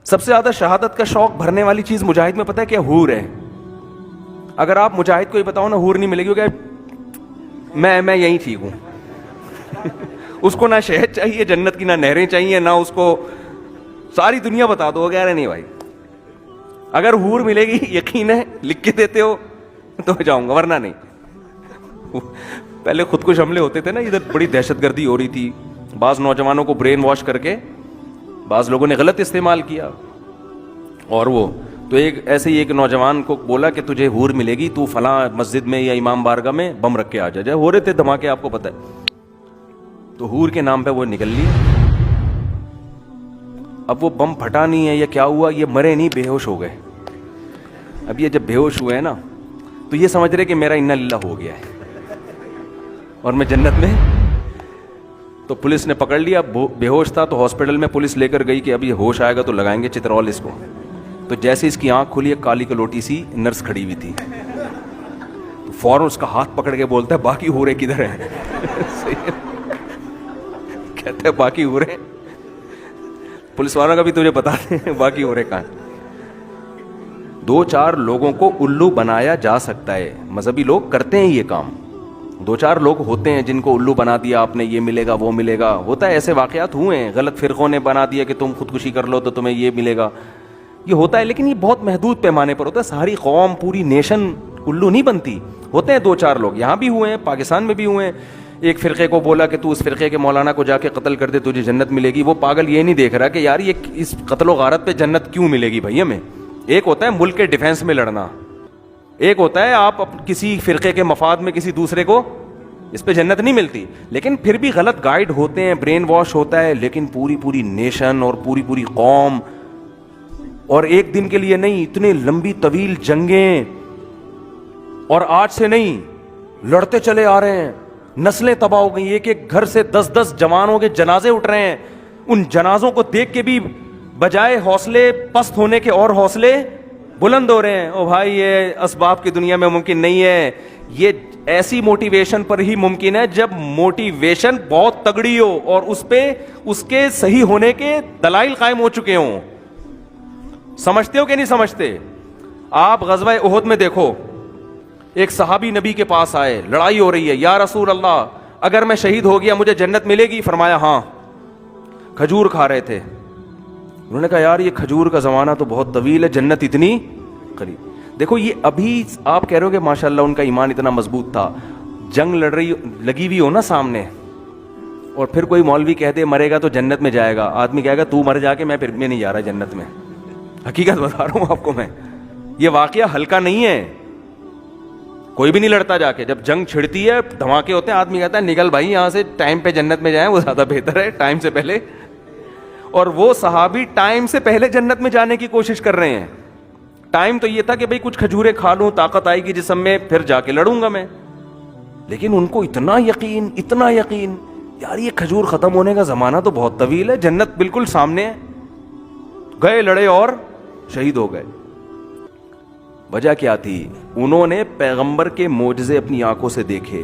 سب سے زیادہ شہادت کا شوق بھرنے والی چیز مجاہد میں پتہ ہے کیا؟ حور ہے. اگر آپ مجاہد کو یہ بتاؤ نا حور نہیں ملے گی، کہ میں یہیں ٹھیک ہوں. اس کو نہ شہد چاہیے جنت کی، نہ نہریں چاہیے، نہ اس کو ساری دنیا بتا دو. کہہ رہے نہیں بھائی، اگر حور ملے گی یقین ہے لکھ کے دیتے ہو تو جاؤں گا، ورنہ نہیں. پہلے خود کش حملے ہوتے تھے نا، ادھر بڑی دہشت گردی ہو رہی تھی، بعض نوجوانوں کو برین واش کر کے بعض لوگوں نے غلط استعمال کیا. اور وہ تو ایسے ہی ایک نوجوان کو بولا کہ تجھے حور ملے گی، تو فلاں مسجد میں یا امام بارگاہ میں بم رکھ کے آ جا. ہو رہے تھے دھماکے، آپ کو پتہ ہے. تو حور کے نام پہ وہ نکل لی. اب وہ بم پھٹا نہیں ہے یا کیا ہوا، یہ مرے نہیں، بے ہوش ہو گئے. اب یہ جب بے ہوش ہوئے ہیں نا تو یہ سمجھ رہے کہ میرا انا للہ ہو گیا ہے اور میں جنت میں. تو پولیس نے پکڑ لیا، بے ہوش تھا تو ہاسپٹل میں پولیس لے کر گئی کہ اب یہ ہوش آئے گا تو لگائیں گے چترول اس کو. تو جیسے اس کی آنکھ کھلی، ایک کالی کلوٹی سی نرس کھڑی ہوئی تھی، تو فوراً اس کا ہاتھ پکڑ کے بولتا ہے باقی ہورے کدھر ہیں؟ کہتے ہیں باقی ہورے پولیس والوں کا بھی تجھے بتا دیں باقی ہورے کہاں. 2-4 لوگوں کو الو بنایا جا سکتا ہے، مذہبی لوگ کرتے ہیں یہ کام. 2-4 لوگ ہوتے ہیں جن کو الو بنا دیا آپ نے، یہ ملے گا وہ ملے گا. ہوتا ہے، ایسے واقعات ہوئے ہیں. غلط فرقوں نے بنا دیا کہ تم خودکشی کر لو تو تمہیں یہ ملے گا. یہ ہوتا ہے، لیکن یہ بہت محدود پیمانے پر ہوتا ہے. ساری قوم، پوری نیشن الو نہیں بنتی. ہوتے ہیں 2-4 لوگ، یہاں بھی ہوئے ہیں، پاکستان میں بھی ہوئے ہیں. ایک فرقے کو بولا کہ تو اس فرقے کے مولانا کو جا کے قتل کر دے، تجھے جنت ملے گی. وہ پاگل یہ نہیں دیکھ رہا کہ یار یہ اس قتل و غارت پہ جنت کیوں ملے گی بھائی ہمیں. ایک ہوتا ہے ملک کے ڈیفینس میں لڑنا، ایک ہوتا ہے آپ کسی فرقے کے مفاد میں کسی دوسرے کو، اس پہ جنت نہیں ملتی. لیکن پھر بھی غلط گائیڈ ہوتے ہیں، برین واش ہوتا ہے. لیکن پوری نیشن اور پوری قوم، اور ایک دن کے لیے نہیں، اتنے لمبی طویل جنگیں، اور آج سے نہیں، لڑتے چلے آ رہے ہیں. نسلیں تباہ ہو گئی. ایک گھر سے 10 جوانوں کے جنازے اٹھ رہے ہیں. ان جنازوں کو دیکھ کے بھی بجائے حوصلے پست ہونے کے اور حوصلے بلند ہو رہے ہیں. او بھائی یہ اسباب کی دنیا میں ممکن نہیں ہے. یہ ایسی موٹیویشن پر ہی ممکن ہے جب موٹیویشن بہت تگڑی ہو اور اس کے صحیح ہونے کے دلائل قائم ہو چکے ہوں. سمجھتے ہو کہ نہیں سمجھتے؟ آپ غزوہ احد میں دیکھو، ایک صحابی نبی کے پاس آئے، لڑائی ہو رہی ہے. یا رسول اللہ، اگر میں شہید ہو گیا مجھے جنت ملے گی؟ فرمایا ہاں. کھجور کھا رہے تھے. انہوں نے کہا یار یہ کھجور کا زمانہ تو بہت طویل ہے، جنت اتنی قریب. دیکھو یہ ابھی آپ کہہ رہے ہو کہ ماشاءاللہ ان کا ایمان اتنا مضبوط تھا. جنگ لگی ہوئی ہو نا سامنے، اور پھر کوئی مولوی کہہ دے مرے گا تو جنت میں جائے گا، آدمی کہے گا تو مر جا کے، میں نہیں جا رہا جنت میں. حقیقت بتا رہا ہوں آپ کو میں، یہ واقعہ ہلکا نہیں ہے. کوئی بھی نہیں لڑتا جا کے. جب جنگ چھڑتی ہے، دھماکے ہوتے ہیں، آدمی کہتا ہے نکل بھائی یہاں سے، ٹائم پہ جنت میں جائیں وہ زیادہ بہتر ہے ٹائم سے پہلے. اور وہ صحابی ٹائم سے پہلے جنت میں جانے کی کوشش کر رہے ہیں. ٹائم تو یہ تھا کہ بھئی کچھ کھجوریں کھا لوں، طاقت آئے گی جسم میں، پھر جا کے لڑوں گا میں. لیکن ان کو اتنا یقین یار یہ کھجور ختم ہونے کا زمانہ تو بہت طویل ہے، جنت بالکل سامنے ہے. گئے، لڑے اور شہید ہو گئے. وجہ کیا تھی؟ انہوں نے پیغمبر کے معجزے اپنی آنکھوں سے دیکھے.